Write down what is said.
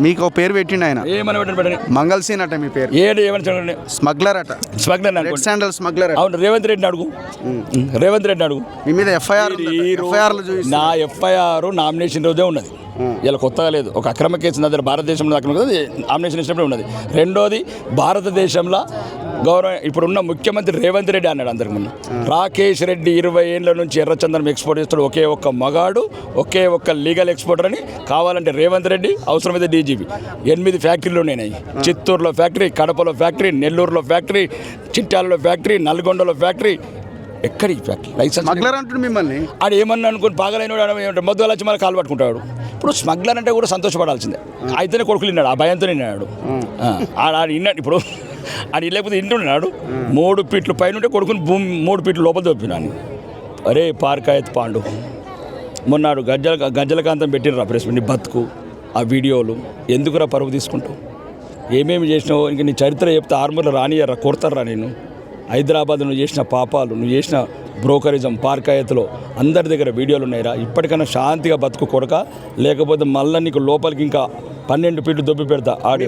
మీకు ఒక పేరు పెట్టిండు ఆయన, ఏమని పెట్టండి మంగళసీన్ అట మీ పేరు, ఏమని చూడండి, స్మగ్లర్ అట, స్మగ్లర్ రెడ్ శాండల్ స్మగ్లర్. అవును, రేవంత్ రెడ్డిని అడుగు, రేవంత్ రెడ్డిని అడుగు. మీ మీద ఎఫ్ఐఆర్ నా ఎఫ్ఐఆర్ నామినేషన్ రోజే ఉన్నది, ఇలా కొత్తగా లేదు. ఒక అక్రమ కేసు నా దగ్గర భారతదేశంలో అక్రమ నామినేషన్ ఇచ్చినప్పుడు ఉన్నది. రెండోది, భారతదేశంలో ఇప్పుడున్న ముఖ్యమంత్రి రేవంత్ రెడ్డి అన్నాడు అందరికి ముందు, రాకేష్ రెడ్డి 20 ఏళ్ళ నుంచి ఎర్రచందనం ఎక్స్పోర్ట్ చేస్తాడు, ఒకే ఒక్క మగాడు, ఒకే ఒక్క లీగల్ ఎక్స్పోర్టర్ అని. కావాలంటే రేవంత్ రెడ్డి, అవసరమైతే డీజీపీ. 8 ఫ్యాక్టరీలు ఉన్నాయి, చిత్తూరులో ఫ్యాక్టరీ, కడపలో ఫ్యాక్టరీ, నెల్లూరులో ఫ్యాక్టరీ, చిట్యాలలో ఫ్యాక్టరీ, నల్గొండలో ఫ్యాక్టరీ. ఎక్కడి ఫ్యాక్టరీ లైసెన్స్ స్మగ్లర్ అంటుంది మిమ్మల్ని. ఆడు ఏమన్నా అనుకుని పాగలైన మధ్య వచ్చి మళ్ళీ కాలు పట్టుకుంటాడు. ఇప్పుడు స్మగ్లర్ అంటే కూడా సంతోషపడాల్సిందే. అయితేనే కొడుకులు విన్నాడు, ఆ భయంతో విన్నాడు. ఆడు విన్నాడు. ఇప్పుడు ఆడు లేకపోతే ఇంటున్నాడు. 3 ఫీట్లు పైన ఉంటే కొడుకుని భూమి 3 ఫీట్లు లోపల దొప్పినాను. అరే పార్కాయత్ పాండు మొన్నాడు గజ్జలకాంతం పెట్టినరా ప్రెస్ నీ బతుకు ఆ వీడియోలు ఎందుకురా పరుగు తీసుకుంటావు? ఏమేమి చేసినావు? ఇంక నీ చరిత్ర చెప్తే ఆర్మూర్లో రానియర్రా, కొడతారా నేను? హైదరాబాద్ నువ్వు చేసిన పాపాలు, నువ్వు చేసిన బ్రోకరిజం, పార్కాయత్లో అందరి దగ్గర వీడియోలు ఉన్నాయిరా. ఇప్పటికైనా శాంతిగా బతుకు కొడక, లేకపోతే మళ్ళీ నీకు లోపలికి ఇంకా 12 ఫీట్లు దొబ్బి పెడతా.